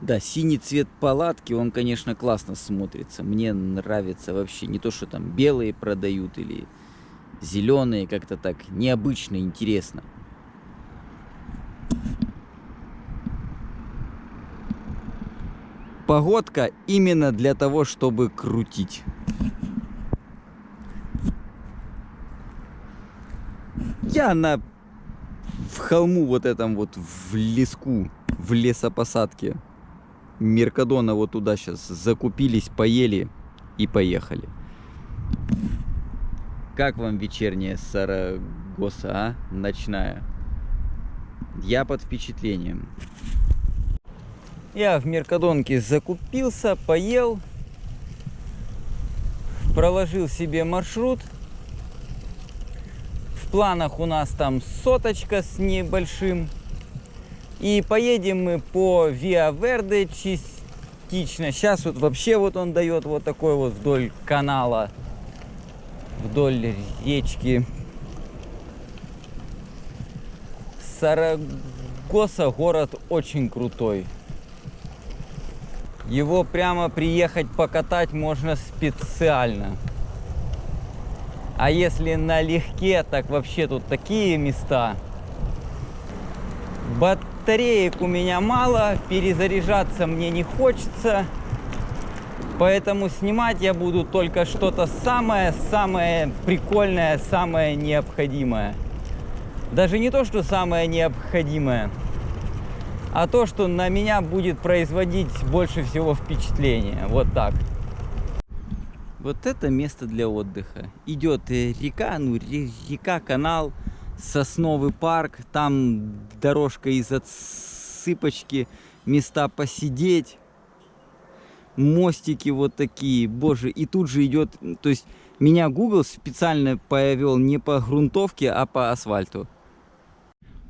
Да, синий цвет палатки, он, конечно, классно смотрится. Мне нравится вообще. Не то, что там белые продают или зеленые, как-то так необычно, интересно. Погодка именно для того, чтобы крутить. Я в холму вот этом вот, в леску, в лесопосадке Меркадона вот туда сейчас закупились, поели и поехали. Как вам вечерняя Сарагоса, а? Ночная. Я под впечатлением. Я в Меркадонке закупился, поел, проложил себе маршрут. В планах у нас там соточка с небольшим. И поедем мы по Виа Верде частично. Сейчас вот вообще вот он дает вот такой вот вдоль канала, вдоль речки. Сарагоса город очень крутой. Его прямо приехать покатать можно специально. А если налегке, так вообще тут такие места. Батареек у меня мало, перезаряжаться мне не хочется. Поэтому снимать я буду только что-то самое прикольное, самое необходимое. Даже не то, что самое необходимое, а то, что на меня будет производить больше всего впечатления. Вот так. Вот это место для отдыха. Идет река, ну река, канал, сосновый парк. Там дорожка из отсыпочки, места посидеть. Мостики вот такие, боже, и тут же идет, то есть меня Google специально повел не по грунтовке, а по асфальту.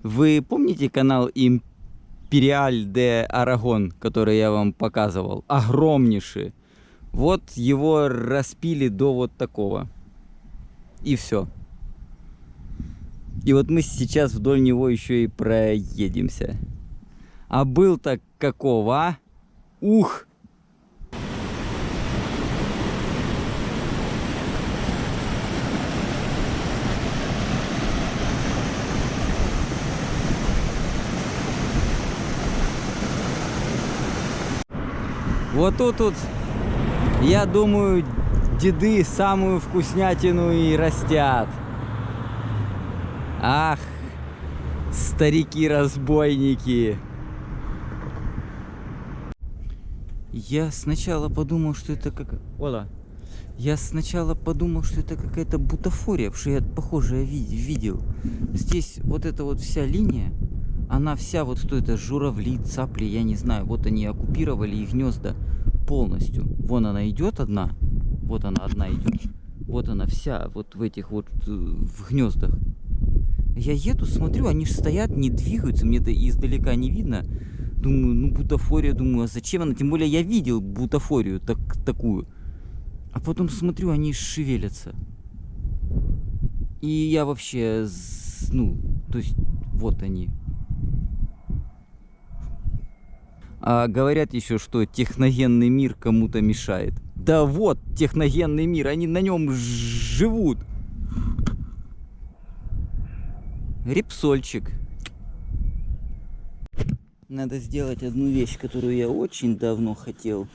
Вы помните канал Империаль де Арагон, который я вам показывал? Огромнейший. Вот его распили до вот такого. И все. И вот мы сейчас вдоль него еще и проедемся. А был-то какого, а? Ух! Вот тут, я думаю, деды самую вкуснятину и растят. Ах, старики-разбойники. Я сначала подумал, что это какая-то бутафория, потому что я похожее видел. Здесь вот эта вот вся линия, она вся вот что это, журавли, цапли, я не знаю, вот они оккупировали их гнезда полностью. Вон она идет одна, вот она одна идет, вот она вся вот в этих вот в гнездах. Я еду, смотрю, они же стоят, не двигаются, мне это издалека не видно. Думаю, ну бутафория, думаю, а зачем она? Тем более я видел бутафорию такую. А потом смотрю, они шевелятся. И я вообще, ну, то есть, вот они. А говорят еще, что техногенный мир кому-то мешает. Да вот, техногенный мир, они на нем живут. Репсольчик. Надо сделать одну вещь, которую я очень давно хотел.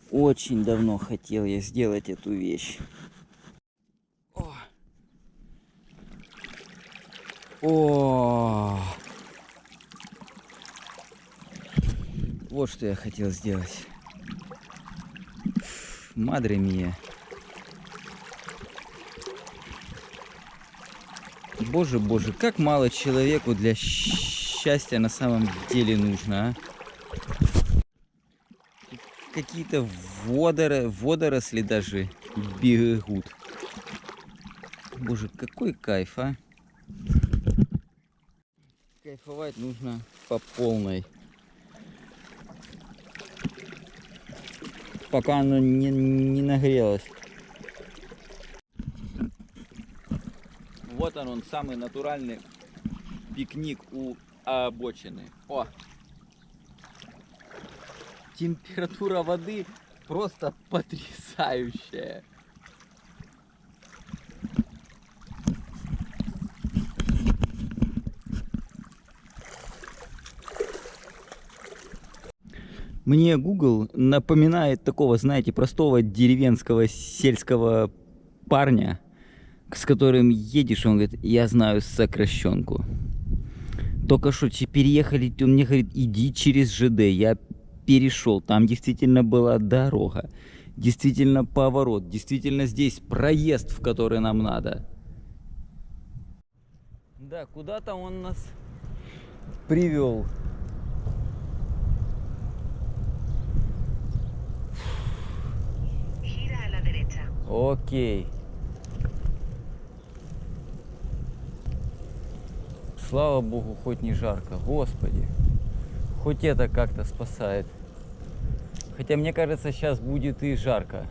Очень давно хотел я сделать эту вещь. О! Вот что я хотел сделать. Мадре мия. Боже, боже, как мало человеку для счастья на самом деле нужно, а? Какие-то водоросли даже бегут. Боже, какой кайф, а? Кайфовать нужно по полной. Пока оно не нагрелось. Вот он самый натуральный пикник у обочины. О! температура воды просто потрясающая. Мне Google напоминает такого, знаете, простого деревенского сельского парня, с которым едешь, он говорит, я знаю сокращенку. Только что переехали, он мне говорит, иди через ЖД. Я перешел, там действительно была дорога, действительно поворот, действительно здесь проезд, в который нам надо. Да, куда-то он нас привел. Окей. Слава богу, хоть не жарко. Господи. Хоть это как-то спасает. Хотя мне кажется, сейчас будет и жарко.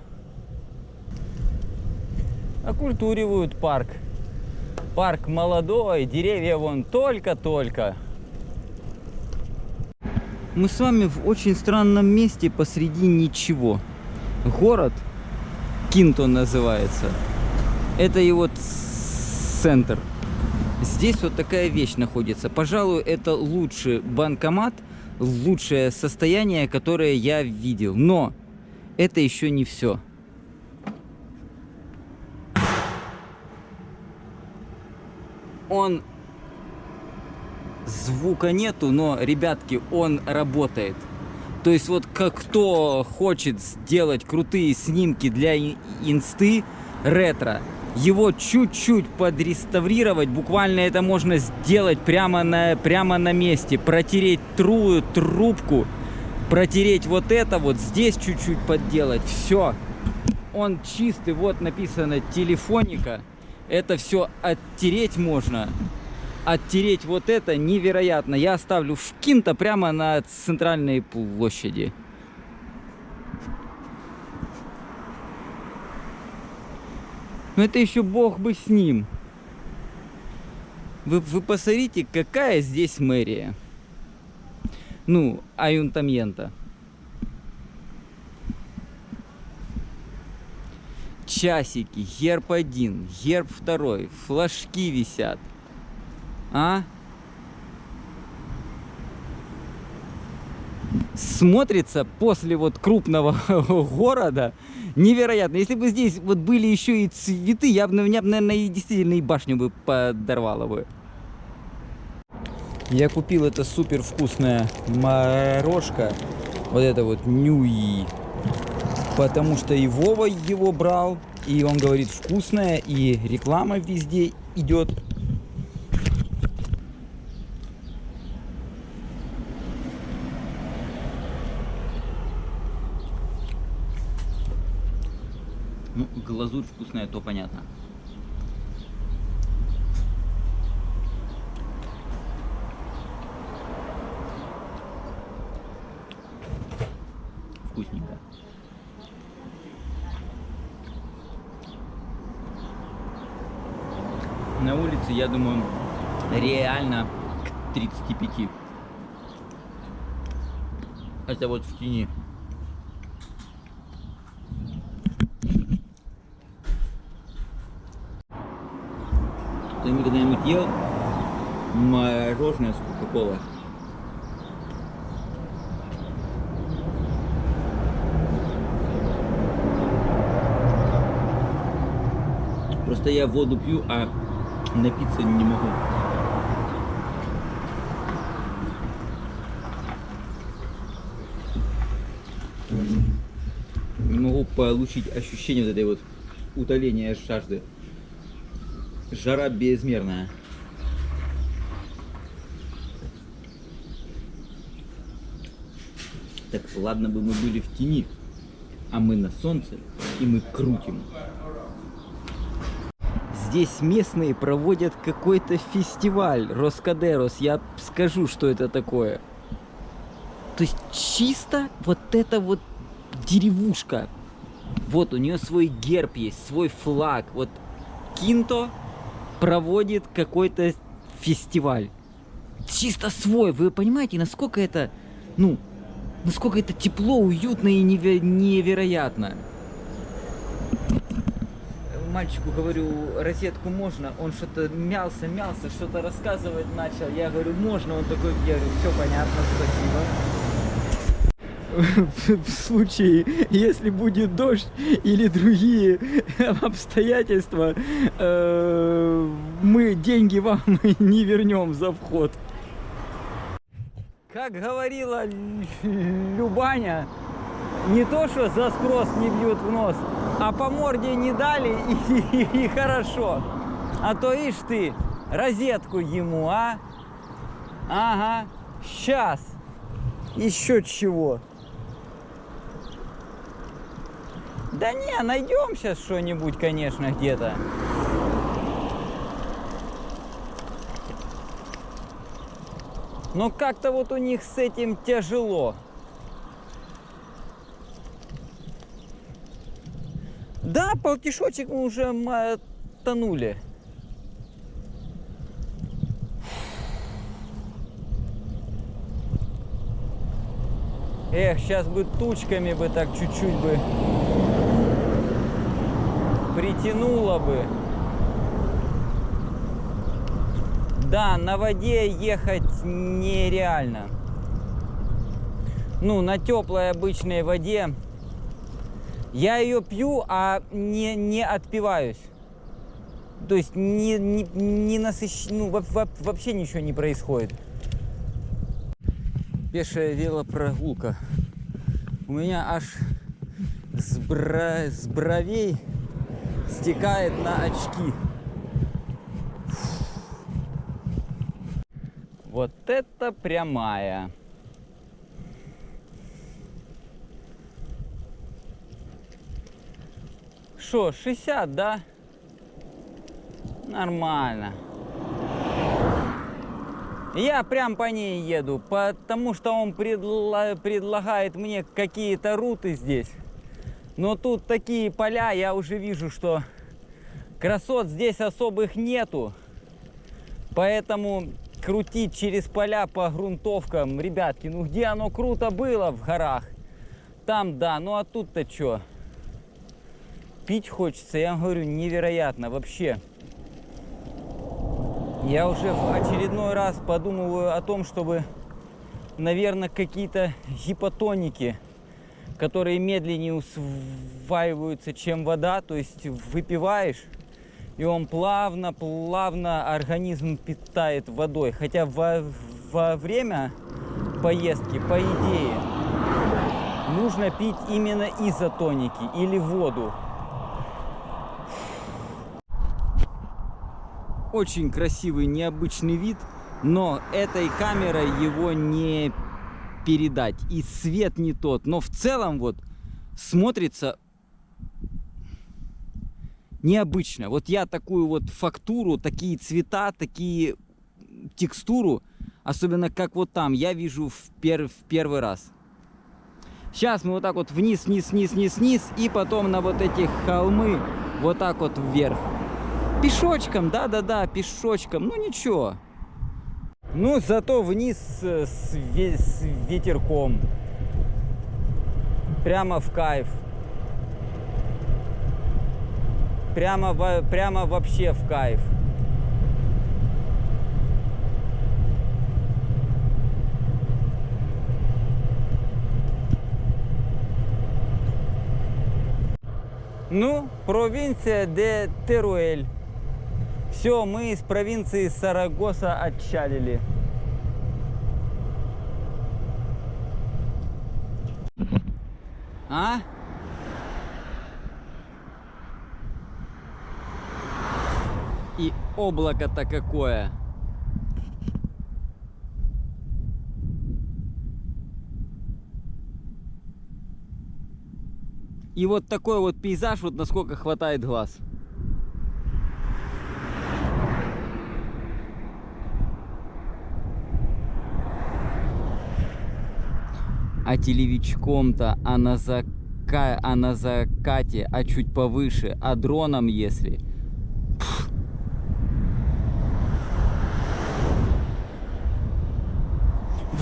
Окультуривают парк. Парк молодой, деревья вон только-только. Мы с вами в очень странном месте посреди ничего. Город Кинтон называется. Это его центр. Здесь вот такая вещь находится. Пожалуй, это лучший банкомат, лучшее состояние, которое я видел. Но это еще не все. Он... Звука нету, но, ребятки, он работает. То есть вот как кто хочет сделать крутые снимки для инсты ретро, его чуть-чуть подреставрировать, буквально это можно сделать прямо на месте, протереть трубку, протереть вот это вот, здесь чуть-чуть подделать, все. Он чистый, вот написано телефоника, это все оттереть можно. Оттереть вот это невероятно. Я оставлю в Кинто прямо на центральной площади. Но это еще бог бы с ним. Вы посмотрите, какая здесь мэрия. Ну, Аюнтамьента. Часики, герб 1, герб 2, флажки висят. А? Смотрится после вот крупного города невероятно. Если бы здесь вот были еще и цветы, я бы, наверное, и действительно и башню бы подорвало бы. Я купил это супер вкусное морожка. Вот это вот Ньюи. Потому что и Вова его брал. И он говорит вкусное. И реклама везде идет. Ну, глазурь вкусная, то понятно. Вкусненько. На улице, я думаю, реально к 35. Это вот в тени. Кто-нибудь когда-нибудь ел мороженое с кока-колой? Просто я воду пью, а напиться не могу. Не могу получить ощущение вот этой вот утоления жажды. Жара безмерная. Так, ладно бы мы были в тени, а мы на солнце, и мы крутим. Здесь местные проводят какой-то фестиваль Роскадерос. Я скажу, что это такое. То есть чисто вот эта вот деревушка. Вот у нее свой герб есть, свой флаг. Вот Кинто проводит какой-то фестиваль. Чисто свой. Вы понимаете, насколько это, ну, насколько это тепло, уютно и невероятно. Мальчику говорю, розетку можно, он что-то мялся, что-то рассказывать начал. Я говорю, можно, он такой, я говорю, все понятно, спасибо. В случае, если будет дождь или другие обстоятельства, мы деньги вам не вернем за вход. Как говорила Любаня, не то, что за спрос не бьют в нос, а по морде не дали и хорошо. А то ишь ты, розетку ему, а? Ага, сейчас. Еще чего. Да не, найдем сейчас что-нибудь, конечно, где-то. Но как-то вот у них с этим тяжело. Да, полтишочек мы уже тонули. Эх, сейчас бы тучками бы так чуть-чуть бы притянуло бы. Да, на воде ехать нереально. Ну, на теплой обычной воде. Я ее пью, а не отпиваюсь. То есть не насыщен, вообще ничего не происходит. Пешая велопрогулка. У меня аж с бровей стекает на очки. Вот это прямая. Шо, 60, да? Нормально. Я прям по ней еду, потому что он предлагает мне какие-то руты здесь. Но тут такие поля, я уже вижу, что красот здесь особых нету. Поэтому крутить через поля по грунтовкам, ребятки, ну где оно круто было в горах, там да, ну а тут-то что? Пить хочется, я вам говорю, невероятно вообще. Я уже в очередной раз подумываю о том, чтобы, наверное, какие-то гипотоники, которые медленнее усваиваются, чем вода, то есть выпиваешь, и он плавно организм питает водой. Хотя во время поездки, по идее, нужно пить именно изотоники или воду. Очень красивый, необычный вид, но этой камерой его не передать. И свет не тот. Но в целом вот смотрится необычно. Вот я такую вот фактуру, такие цвета, такие текстуру, особенно как вот там, я вижу в первый раз. Сейчас мы вот так вот вниз, и потом на вот эти холмы вот так вот вверх. Пешочком, да, пешочком, ну ничего. Ну, зато вниз с ветерком. Прямо в кайф. Прямо вообще в кайф. Ну, провинция де Теруэль. Все, мы из провинции Сарагоса отчалили. А? И облако-то какое. И вот такой вот пейзаж, вот насколько хватает глаз. А телевичком-то, а на закате, а чуть повыше, а дроном если.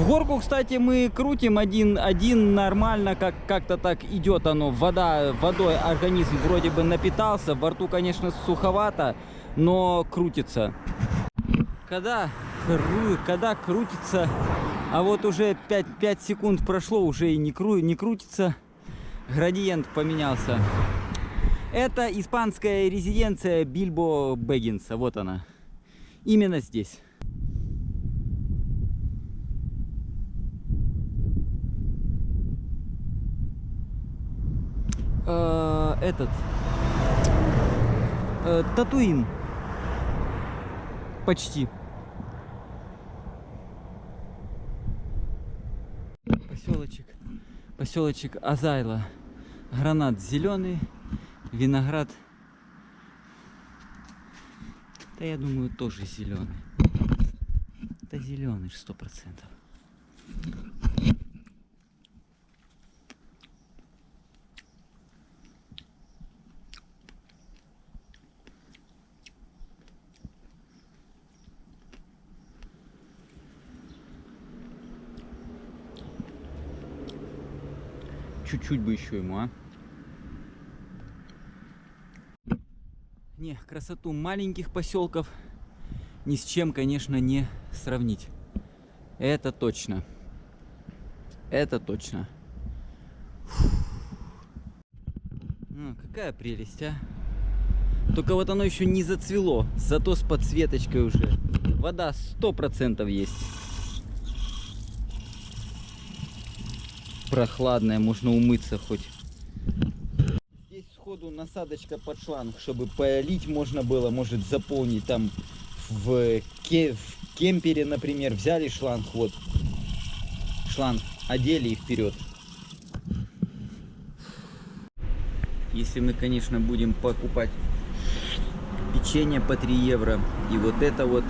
В горку, кстати, мы крутим один нормально, как-то так идет оно. Водой организм вроде бы напитался. Во рту, конечно, суховато, но крутится. Когда крутится, а вот уже 5 секунд прошло, уже и не крутится. Градиент поменялся. Это испанская резиденция Бильбо Бэггинса. Вот она. Именно здесь. Татуин. Почти. Поселочек Азайла. Гранат зеленый, виноград. Да я думаю, тоже зеленый. Да зеленый 100%. Чуть-чуть бы еще ему, а? Не, красоту маленьких поселков ни с чем, конечно, не сравнить. Это точно. Это точно. Ну, какая прелесть, а? Только вот оно еще не зацвело, зато с подсветочкой уже. Вода 100% есть. Прохладная, можно умыться хоть. Здесь сходу насадочка под шланг, чтобы полить можно было, может заполнить там в кемпере, например, взяли шланг, вот шланг одели и вперед. Если мы, конечно, будем покупать печенье по 3 евро и вот это вот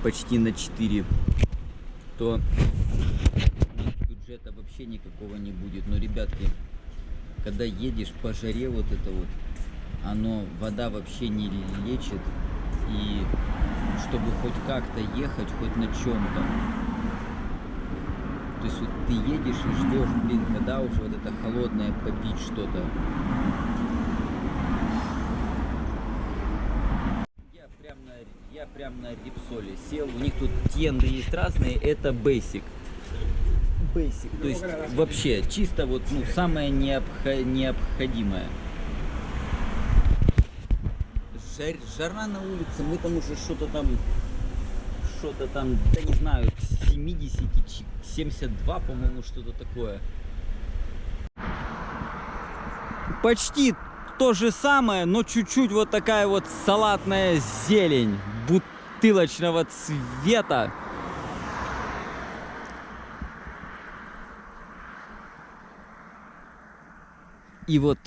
почти на 4, то бюджета вообще никакого не будет. Но, ребятки, когда едешь по жаре, вот это вот, вода вообще не лечит. И чтобы хоть как-то ехать, хоть на чем-то. То есть вот ты едешь и ждешь, блин, когда уже вот это холодное попить что-то. Я прям на Репсоле сел. У них тут тенды есть разные. Это Basic. То есть вообще чисто вот самое необходимое. Жара на улице, мы там уже что-то там, да не знаю, 70, 72, по-моему, что-то такое. Почти то же самое, но чуть-чуть вот такая вот салатная зелень бутылочного цвета. И вот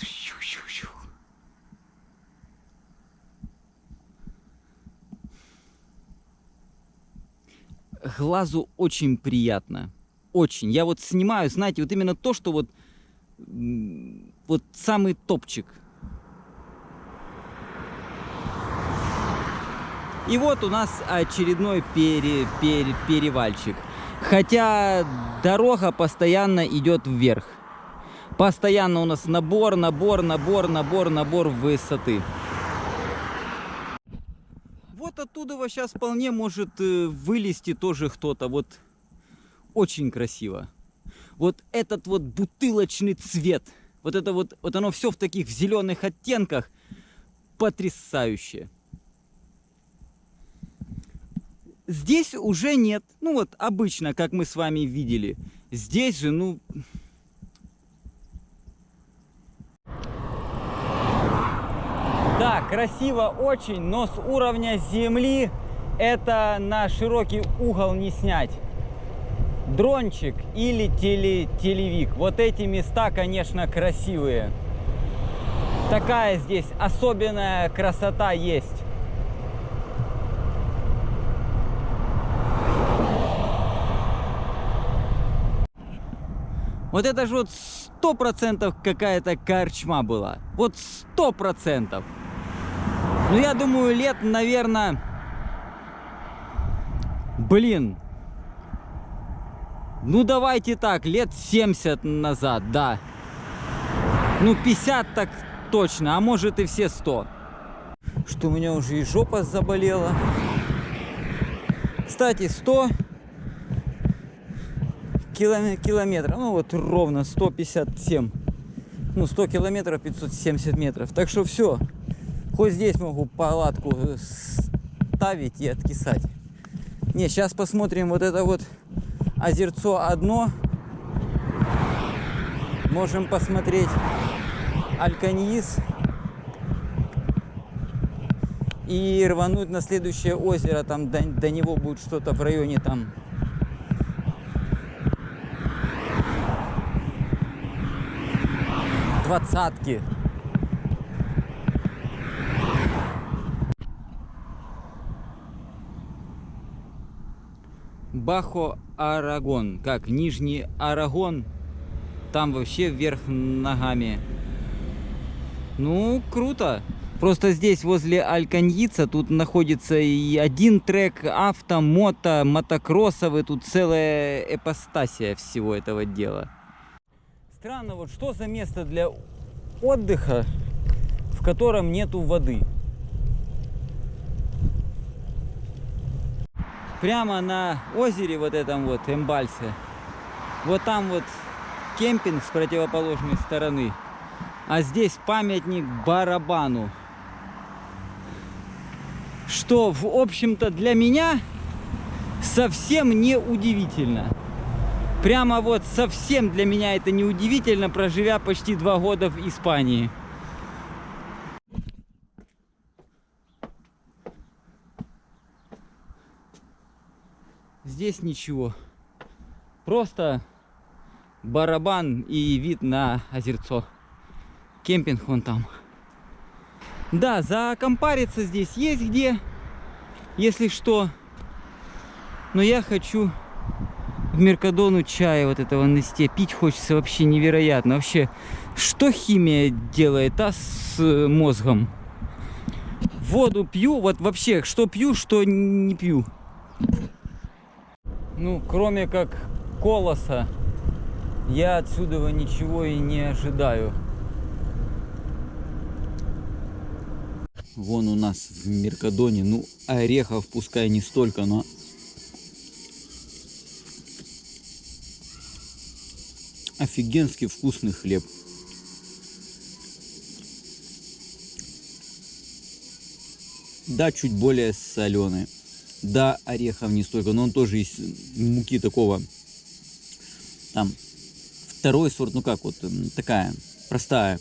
глазу очень приятно. Очень. Я вот снимаю, знаете, вот именно то, что вот самый топчик. И вот у нас очередной перевальчик. Хотя дорога постоянно идет вверх. Постоянно у нас набор высоты. Вот оттуда сейчас вполне может вылезти тоже кто-то. Вот очень красиво. Вот этот вот бутылочный цвет. Вот это вот оно все в таких зеленых оттенках. Потрясающе. Здесь уже нет. Ну вот обычно, как мы с вами видели. Здесь же, да, красиво очень, но с уровня земли это на широкий угол не снять. Дрончик или телевик. Вот эти места, конечно, красивые. Такая здесь особенная красота есть. Вот это же вот 100% какая-то корчма была. Вот 100%. Ну, я думаю, лет, наверное, Ну давайте так, лет 70 назад, да. Ну 50 так точно, а может и все 100. Что у меня уже и жопа заболела. Кстати, 100 километров, ну вот ровно 157. Ну 100 километров 570 метров. Так что все. Хоть здесь могу палатку ставить и откисать. Не, сейчас посмотрим вот это вот озерцо одно. Можем посмотреть Альканьис. И рвануть на следующее озеро. Там до него будет что-то в районе там. Двадцатки. Бахо Арагон. Как Нижний Арагон. Там вообще вверх ногами. Ну, круто. Просто здесь возле Альканьица тут находится и один трек, авто, мото, мотокроссовый. Тут целая эпостасия всего этого дела. Странно, вот что за место для отдыха, в котором нету воды. Прямо на озере вот этом вот, Эмбальсе. Вот там вот кемпинг с противоположной стороны. А здесь памятник барабану. Что, в общем-то, для меня совсем не удивительно. Прямо вот совсем для меня это не удивительно, проживя почти 2 года в Испании. Здесь ничего. Просто барабан и вид на озерцо. Кемпинг вон там. Да, закомпариться здесь есть где, если что. Но я хочу в Меркадону чая вот этого Несте. Пить хочется вообще невероятно. Вообще, что химия делает, с мозгом? Воду пью, вот вообще, что пью, что не пью. Ну, кроме как колоса, я отсюда ничего и не ожидаю. Вон у нас в Меркадоне, ну, орехов пускай не столько, но офигенски вкусный хлеб. Да, чуть более соленый. Да, орехов не столько, но он тоже из муки такого, там, второй сорт, ну как вот, такая, простая.